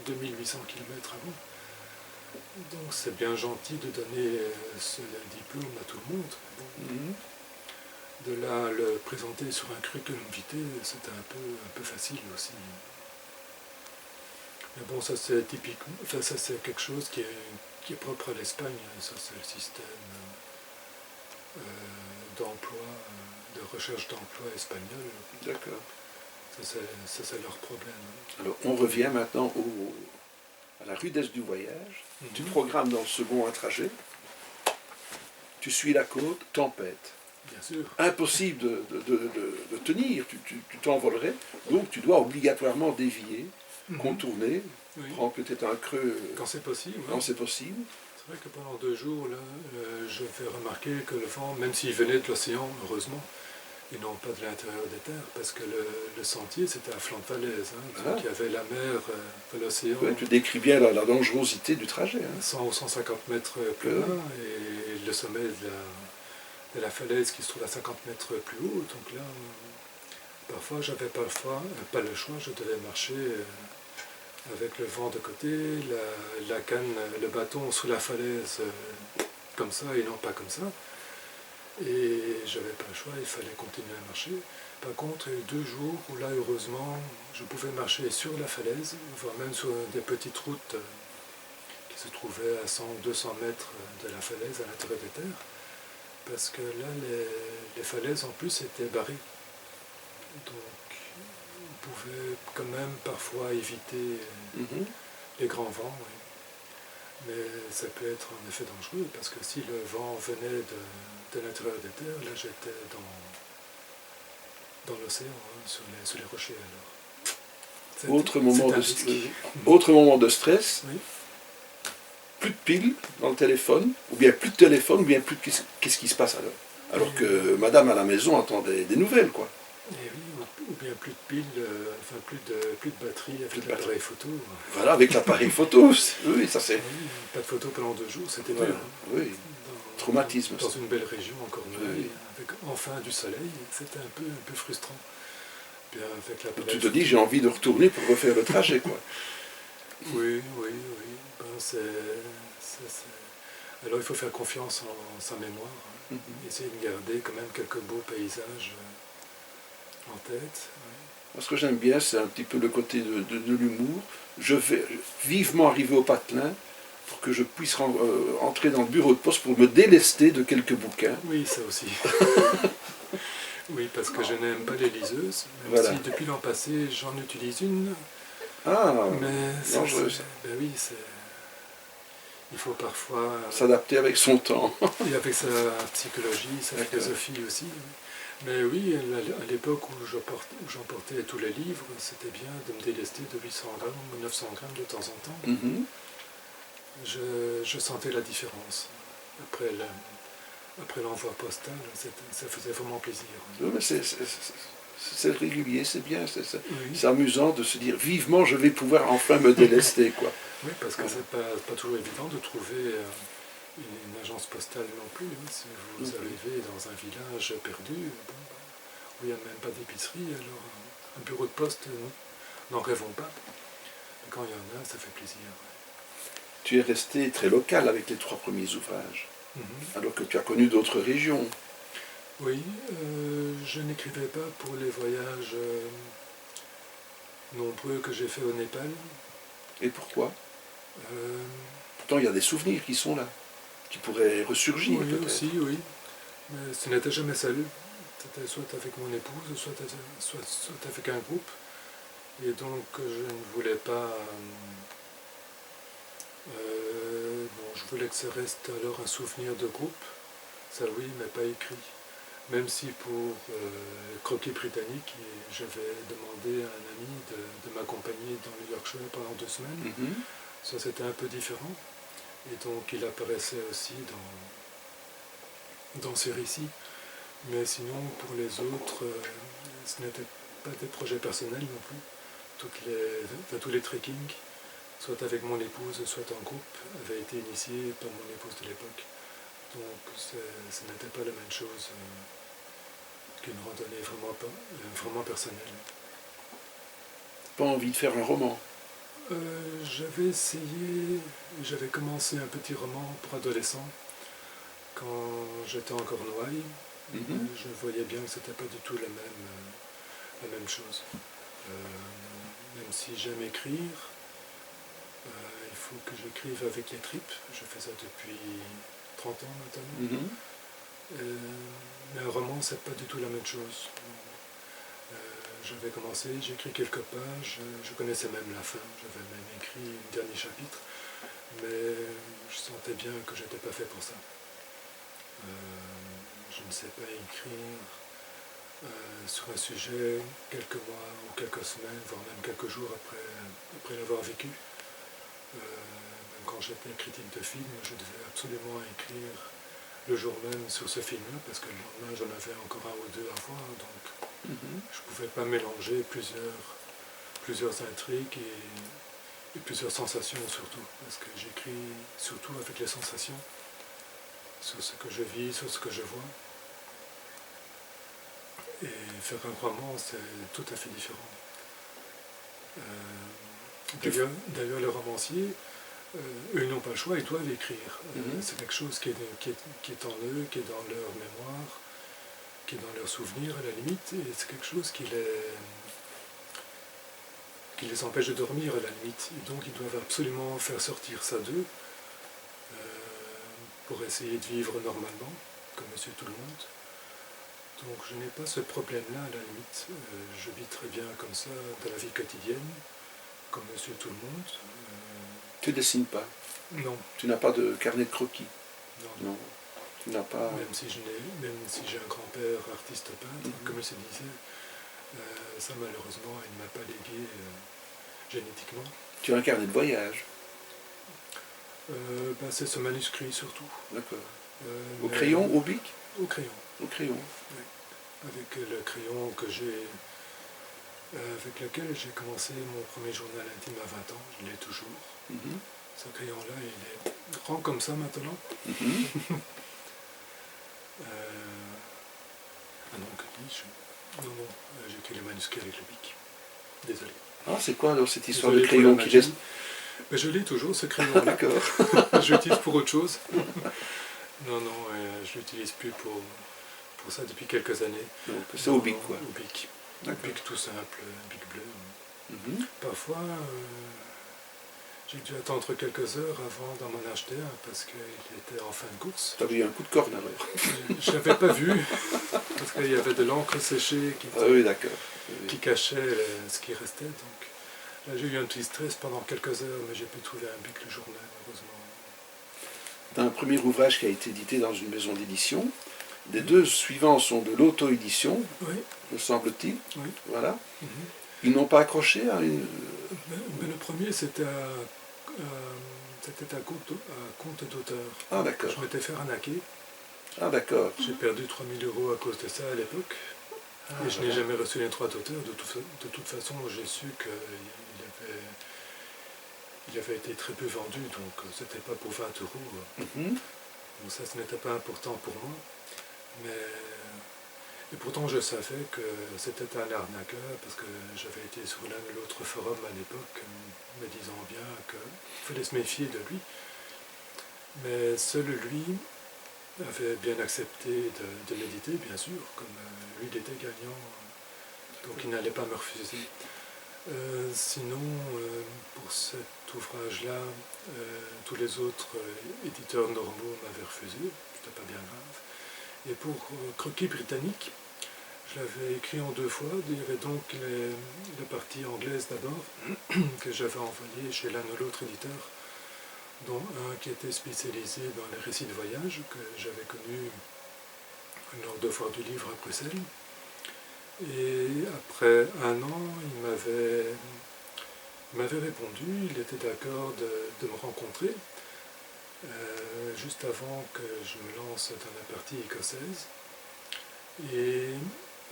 Speaker 2: 2800 km avant. Donc c'est bien gentil de donner ce diplôme à tout le monde. Bon, de là, le présenter sur un curriculum vitae, c'était un peu facile aussi. Mais bon, ça c'est typiquement, enfin, ça c'est quelque chose qui est propre à l'Espagne, ça c'est le système d'emploi, de recherche d'emploi espagnol.
Speaker 1: D'accord.
Speaker 2: Ça c'est leur problème.
Speaker 1: Alors on revient maintenant à la rudesse du voyage. Tu programmes dans le second un trajet, tu suis la côte, tempête.
Speaker 2: Bien sûr.
Speaker 1: Impossible de tenir, tu t'envolerais, donc tu dois obligatoirement dévier, contourner, prendre peut-être un creux
Speaker 2: quand c'est possible.
Speaker 1: Quand c'est possible.
Speaker 2: C'est vrai que pendant 2 jours, là, je fais remarquer que le vent, même s'il venait de l'océan, heureusement, et non pas de l'intérieur des terres, parce que le sentier c'était à flanc de falaise, donc il y avait la mer de l'océan.
Speaker 1: Ouais, tu décris bien la dangerosité du trajet.
Speaker 2: 100 ou 150 mètres plus bas, et le sommet de la falaise qui se trouve à 50 mètres plus haut. Donc là, parfois j'avais pas le choix, je devais marcher avec le vent de côté, la canne, le bâton sous la falaise, comme ça et non pas comme ça. Et j'avais pas le choix, il fallait continuer à marcher. Par contre, il y a eu 2 jours où là, heureusement, je pouvais marcher sur la falaise, voire même sur des petites routes qui se trouvaient à 100 ou 200 mètres de la falaise à l'intérieur des terres. Parce que là, les falaises en plus étaient barrées. Donc, on pouvait quand même parfois éviter les grands vents. Oui. Mais ça peut être en effet dangereux, parce que si le vent venait de l'intérieur des terres, là j'étais dans l'océan, sur les rochers alors.
Speaker 1: Autre moment de stress,
Speaker 2: oui.
Speaker 1: Plus de piles dans le téléphone, ou bien plus de téléphone, ou bien plus de... Qu'est-ce qui se passe alors que madame à la maison attendait des nouvelles, quoi.
Speaker 2: Et oui, ou bien plus de piles, enfin plus de batterie avec l'appareil photo.
Speaker 1: Voilà, avec l'appareil photo, oui, ça c'est...
Speaker 2: Oui, pas de photo pendant 2 jours, c'était dur.
Speaker 1: Oui, traumatisme.
Speaker 2: Dans une belle région, encore une avec enfin du soleil, c'était un peu frustrant. Bien, avec
Speaker 1: tu te dis, j'ai envie de retourner pour refaire le trajet, quoi.
Speaker 2: Oui. Ben, alors il faut faire confiance en sa mémoire, essayer de garder quand même quelques beaux paysages en tête. Ouais.
Speaker 1: Ce que j'aime bien, c'est un petit peu le côté de l'humour. Je vais vivement arriver au patelin pour que je puisse entrer dans le bureau de poste pour me délester de quelques bouquins.
Speaker 2: Oui, ça aussi. Oui, parce que je n'aime pas les liseuses, même
Speaker 1: voilà.
Speaker 2: si depuis l'an passé j'en utilise une.
Speaker 1: Ah,
Speaker 2: mais
Speaker 1: dangereux.
Speaker 2: Ben oui, il faut parfois
Speaker 1: s'adapter avec son temps.
Speaker 2: Et avec sa psychologie, sa philosophie aussi. Mais oui, à l'époque où j'emportais tous les livres, c'était bien de me délester de 800 grammes ou 900 grammes de temps en temps. Je sentais la différence. Après l'envoi postal, ça faisait vraiment plaisir.
Speaker 1: Oui, mais c'est régulier, c'est bien, c'est amusant de se dire vivement je vais pouvoir enfin me délester, quoi.
Speaker 2: Oui, parce que c'est pas toujours évident de trouver une agence postale non plus. Si vous arrivez dans un village perdu, où il n'y a même pas d'épicerie, alors un bureau de poste, n'en rêvons pas. Mais quand il y en a, ça fait plaisir.
Speaker 1: Tu es resté très local avec les 3 premiers ouvrages, alors que tu as connu d'autres régions.
Speaker 2: Oui, je n'écrivais pas pour les voyages nombreux que j'ai fait au Népal.
Speaker 1: Et pourquoi Pourtant, il y a des souvenirs qui sont là, qui pourraient ressurgir peut-être.
Speaker 2: Aussi, oui. Mais ce n'était jamais seul. C'était soit avec mon épouse, soit avec un groupe. Et donc, je ne voulais pas... je voulais que ça reste alors un souvenir de groupe. Ça oui, mais pas écrit. Même si pour Croquis britannique, j'avais demandé à un ami de m'accompagner dans le Yorkshire pendant 2 semaines. Ça, c'était un peu différent. Et donc, il apparaissait aussi dans ces récits. Mais sinon, pour les autres, ce n'était pas des projets personnels non plus. Tous les trekkings, soit avec mon épouse, soit en groupe, avaient été initiés par mon épouse de l'époque. Donc, ce n'était pas la même chose qu'une randonnée vraiment personnelle.
Speaker 1: pas envie de faire un roman?
Speaker 2: J'avais essayé, j'avais commencé un petit roman pour adolescents quand j'étais encore noaille. Je voyais bien que c'était pas du tout la même chose. Même si j'aime écrire, il faut que j'écrive avec les tripes. Je fais ça depuis 30 ans maintenant. Mais un roman, c'est pas du tout la même chose. J'avais commencé, j'ai écrit quelques pages, je connaissais même la fin, j'avais même écrit un dernier chapitre, mais je sentais bien que j'étais pas fait pour ça. Je ne sais pas écrire sur un sujet quelques mois ou quelques semaines, voire même quelques jours après l'avoir vécu. Même quand j'étais critique de film, je devais absolument écrire le jour même sur ce film-là, parce que le lendemain j'en avais encore un ou deux à voir, donc je ne pouvais pas mélanger plusieurs intrigues et plusieurs sensations surtout, parce que j'écris surtout avec les sensations, sur ce que je vis, sur ce que je vois. Et faire un roman, c'est tout à fait différent. D'ailleurs, les romanciers, eux, ils n'ont pas le choix, ils doivent écrire. C'est quelque chose qui est en eux, qui est dans leur mémoire, qui est dans leurs souvenirs à la limite, et c'est quelque chose qui les empêche de dormir à la limite. Et donc ils doivent absolument faire sortir ça d'eux pour essayer de vivre normalement, comme Monsieur Tout-le-Monde. Donc je n'ai pas ce problème-là à la limite. Je vis très bien comme ça dans la vie quotidienne, comme Monsieur Tout-le-Monde.
Speaker 1: Tu ne dessines pas?
Speaker 2: Non.
Speaker 1: Tu n'as pas de carnet de croquis?
Speaker 2: Non.
Speaker 1: Tu n'as pas...
Speaker 2: Même si j'ai un grand-père artiste peintre, comme il se disait, ça malheureusement il ne m'a pas légué génétiquement.
Speaker 1: Tu as un carnet de voyage?
Speaker 2: C'est ce manuscrit surtout.
Speaker 1: D'accord. Au crayon, au bic?
Speaker 2: Au crayon.
Speaker 1: Au crayon.
Speaker 2: Oui. Avec le crayon avec lequel j'ai commencé mon premier journal intime à 20 ans, je l'ai toujours. Ce crayon-là, il est grand comme ça maintenant. Non, que dis-je? Non, j'écris le manuscrit avec le bic. Désolé.
Speaker 1: Ah, c'est quoi alors cette histoire de crayon qui reste?
Speaker 2: Je l'ai toujours, ce crayon-là.
Speaker 1: D'accord.
Speaker 2: Je l'utilise pour autre chose. Non, je ne l'utilise plus pour ça depuis quelques années.
Speaker 1: Donc c'est au bic, quoi.
Speaker 2: Au bic. Un bic tout simple, un bic bleu. Parfois, j'ai dû attendre quelques heures avant d'en acheter un parce qu'il était en fin de course.
Speaker 1: Tu as eu un coup de corne alors?
Speaker 2: Je ne l'avais pas vu, parce qu'il y avait de l'encre séchée qui cachait ce qui restait. Donc là, j'ai eu un petit stress pendant quelques heures, mais j'ai pu trouver un bic le jour même, heureusement.
Speaker 1: Tu as un premier ouvrage qui a été édité dans une maison d'édition. Les deux suivants sont de l'auto-édition, me semble-t-il.
Speaker 2: Oui.
Speaker 1: Voilà. Ils n'ont pas accroché à une...
Speaker 2: Mais le premier, c'était un compte d'auteur.
Speaker 1: Ah, d'accord.
Speaker 2: Je m'étais fait arnaquer.
Speaker 1: Ah, d'accord.
Speaker 2: J'ai perdu 3 000 € à cause de ça à l'époque. Et je n'ai jamais reçu les droits d'auteur. De toute façon, j'ai su qu'il avait été très peu vendu, donc c'était pas pour 20 €. Donc ça, ce n'était pas important pour moi. Et pourtant, je savais que c'était un arnaqueur, parce que j'avais été sur l'un ou l'autre forum à l'époque, me disant bien qu'il fallait se méfier de lui. Mais seul lui avait bien accepté de l'éditer, bien sûr, comme lui, il était gagnant, donc il n'allait pas me refuser. Sinon, pour cet ouvrage-là, tous les autres éditeurs normaux m'avaient refusé, c'était pas bien grave. Et pour Croquis britannique, je l'avais écrit en 2 fois. Il y avait donc la partie anglaise d'abord, que j'avais envoyée chez l'un ou l'autre éditeur, dont un qui était spécialisé dans les récits de voyage, que j'avais connu lors de Foire du Livre à Bruxelles. Et après 1 an, il m'avait répondu, il était d'accord de me rencontrer, juste avant que je me lance dans la partie écossaise. Et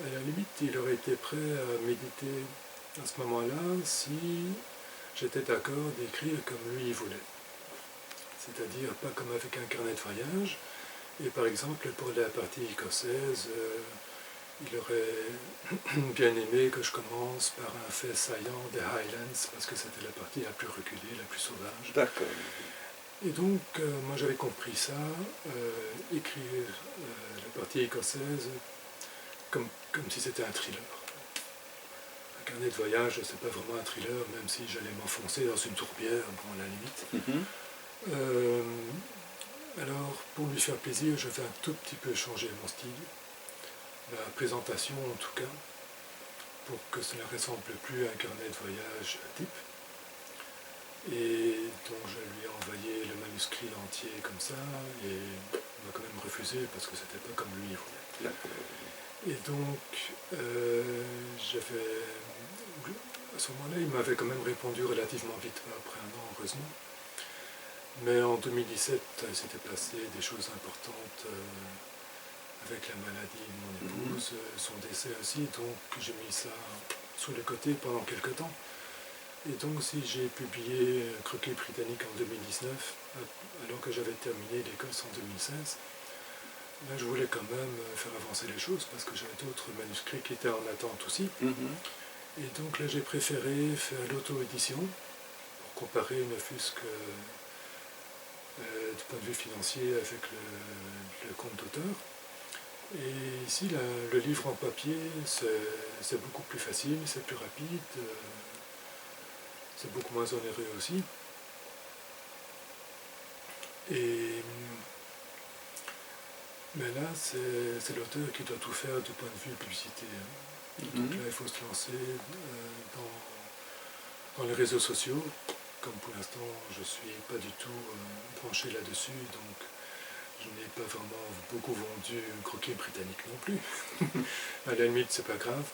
Speaker 2: à la limite, il aurait été prêt à méditer à ce moment-là si j'étais d'accord d'écrire comme lui il voulait. C'est-à-dire pas comme avec un carnet de voyage. Et par exemple, pour la partie écossaise, il aurait bien aimé que je commence par un fait saillant des Highlands, parce que c'était la partie la plus reculée, la plus sauvage.
Speaker 1: D'accord.
Speaker 2: Et donc, moi j'avais compris ça, écrire la partie écossaise comme si c'était un thriller. Un carnet de voyage, c'est pas vraiment un thriller, même si j'allais m'enfoncer dans une tourbière, bon, à la limite. Alors, pour lui faire plaisir, je vais un tout petit peu changer mon style, la présentation en tout cas, pour que cela ne ressemble plus à un carnet de voyage type. Et donc je lui ai envoyé le manuscrit entier comme ça, et il m'a quand même refusé parce que c'était pas comme lui il voulait. Et donc, à ce moment-là, il m'avait quand même répondu relativement vite, après un an, heureusement. Mais en 2017, il s'était passé des choses importantes avec la maladie de mon épouse, son décès aussi, donc j'ai mis ça sur le côté pendant quelques temps. Et donc, si j'ai publié Croquis britannique en 2019, alors que j'avais terminé l'Écosse en 2016, là, je voulais quand même faire avancer les choses parce que j'avais d'autres manuscrits qui étaient en attente aussi. Et donc là, j'ai préféré faire l'auto-édition pour comparer, ne fût-ce que du point de vue financier avec le compte d'auteur. Et ici, le livre en papier, c'est beaucoup plus facile, c'est plus rapide, c'est beaucoup moins onéreux aussi. Mais là, c'est l'auteur qui doit tout faire du point de vue publicité. Donc là, il faut se lancer dans les réseaux sociaux. Comme pour l'instant, je ne suis pas du tout branché là-dessus, donc je n'ai pas vraiment beaucoup vendu Croquis britannique non plus. À la limite, c'est pas grave.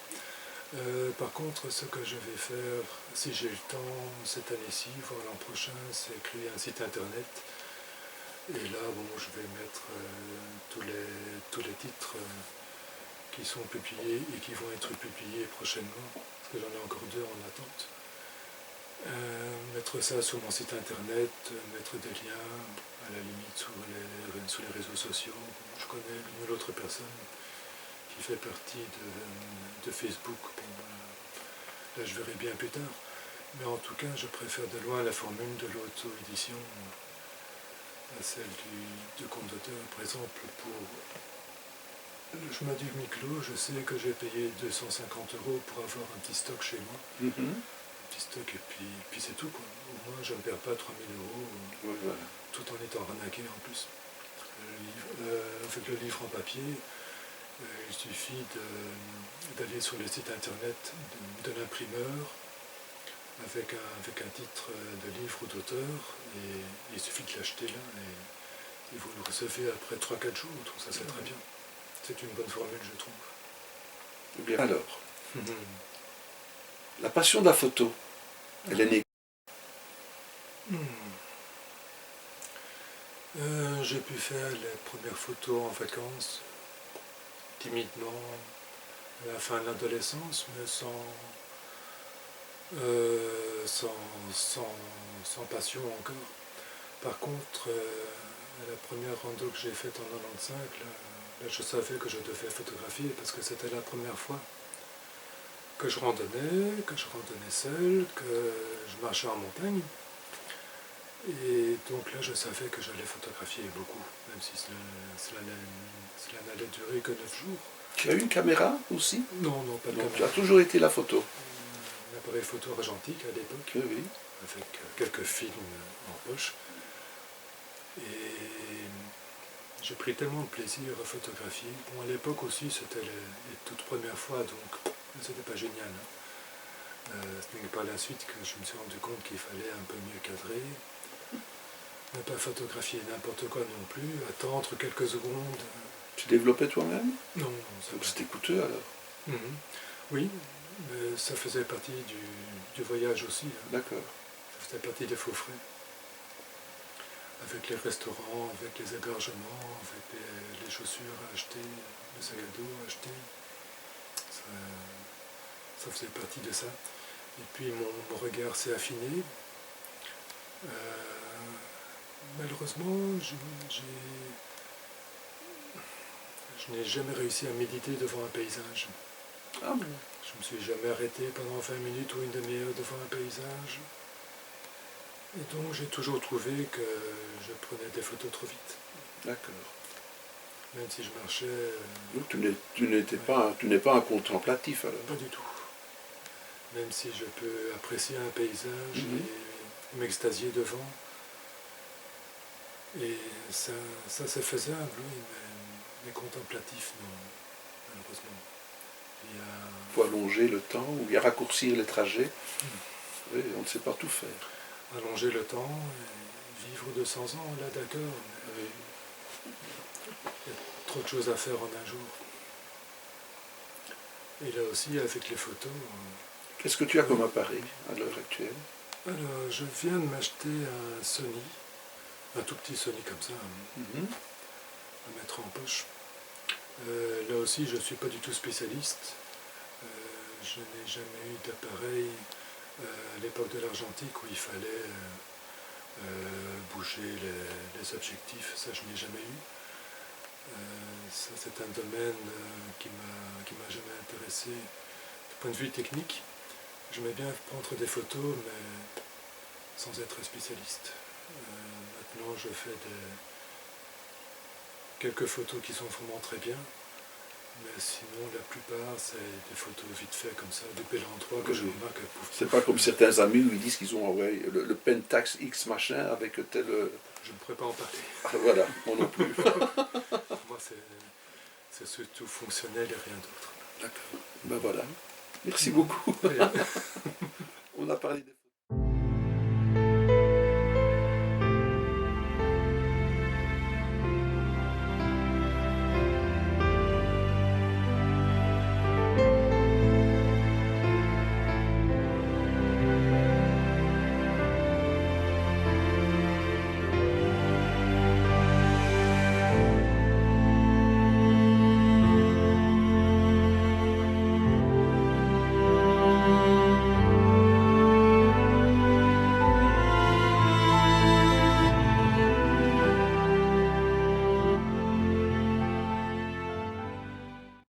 Speaker 2: Par contre, ce que je vais faire, si j'ai le temps cette année-ci, voire l'an prochain, c'est créer un site internet. Et là, bon, je vais mettre tous les titres qui sont publiés et qui vont être publiés prochainement, parce que j'en ai encore 2 en attente. Mettre ça sur mon site internet, mettre des liens, à la limite, sur les réseaux sociaux. Je connais l'une ou l'autre personne qui fait partie de Facebook. Bon, là, je verrai bien plus tard. Mais en tout cas, je préfère de loin la formule de l'auto-édition à celle du compte d'auteur. Par exemple, pour le chemin du Miclo, je sais que j'ai payé 250 € pour avoir un petit stock chez moi. Un petit stock, et puis c'est tout, quoi. Au moins, je ne perds pas 3000 €, tout en étant arnaqué en plus. Avec le livre en papier, il suffit d'aller sur le site internet de l'imprimeur, avec un titre de livre ou d'auteur, et il suffit de l'acheter là, et vous le recevez après 3-4 jours, donc ça c'est très bien. C'est une bonne formule, je trouve.
Speaker 1: Bien. Alors, la passion de la photo, elle est née.
Speaker 2: J'ai pu faire les premières photos en vacances, timidement, à la fin de l'adolescence, mais sans passion encore. Par contre, la première rando que j'ai faite en 95, là, je savais que je devais photographier parce que c'était la première fois que je randonnais seul, que je marchais en montagne. Et donc là, je savais que j'allais photographier beaucoup, même si cela n'allait durer que 9 jours.
Speaker 1: Tu as eu une caméra aussi?
Speaker 2: Non, pas de caméra.
Speaker 1: Tu as toujours été la photo?
Speaker 2: Un appareil photo argentique à l'époque,
Speaker 1: Oui.
Speaker 2: avec quelques films en poche. Et j'ai pris tellement de plaisir à photographier. Bon, à l'époque aussi, c'était les toutes premières fois, donc c'était pas génial. Ce n'est pas la suite que je me suis rendu compte qu'il fallait un peu mieux cadrer. Ne pas photographier n'importe quoi non plus, attendre quelques secondes.
Speaker 1: Tu développais toi-même?
Speaker 2: Non,
Speaker 1: donc c'était coûteux alors?
Speaker 2: Oui, mais ça faisait partie du voyage aussi.
Speaker 1: D'accord.
Speaker 2: Ça faisait partie des faux frais. Avec les restaurants, avec les hébergements, avec les chaussures à acheter, le sac à dos à acheter. Ça faisait partie de ça. Et puis mon regard s'est affiné. Malheureusement, je n'ai jamais réussi à méditer devant un paysage.
Speaker 1: Ah bon.
Speaker 2: Je ne me suis jamais arrêté pendant 20 minutes ou une demi-heure devant un paysage. Et donc j'ai toujours trouvé que je prenais des photos trop vite.
Speaker 1: D'accord.
Speaker 2: Même si je marchais...
Speaker 1: Donc tu n'es pas un contemplatif alors.
Speaker 2: Pas du tout. Même si je peux apprécier un paysage et m'extasier devant. Et ça c'est faisable, oui, mais contemplatif, non, malheureusement. Il
Speaker 1: faut allonger le temps ou bien raccourcir les trajets. Oui, on ne sait pas tout faire.
Speaker 2: Allonger le temps et vivre 200 ans, là d'accord, mais il y a trop de choses à faire en un jour. Et là aussi, avec les photos...
Speaker 1: Qu'est-ce que tu as comme appareil à l'heure actuelle?
Speaker 2: Alors, je viens de m'acheter un Sony, un tout petit Sony comme ça, à mettre en poche. Là aussi, je ne suis pas du tout spécialiste. Je n'ai jamais eu d'appareil à l'époque de l'argentique où il fallait bouger les objectifs. Ça, je n'ai jamais eu. Ça, c'est un domaine qui m'a jamais intéressé du point de vue technique. J'aimais bien prendre des photos, mais sans être spécialiste. Maintenant, je fais quelques photos qui sont vraiment très bien. Mais sinon, la plupart, c'est des photos vite fait comme ça, du P3 que je remarque.
Speaker 1: C'est pas comme certains amis où ils disent qu'ils ont le Pentax X machin avec tel...
Speaker 2: Je ne pourrais pas en parler.
Speaker 1: Voilà, moi non plus.
Speaker 2: Moi, c'est surtout fonctionnel et rien d'autre.
Speaker 1: D'accord. Ben voilà. Merci beaucoup. On a parlé de...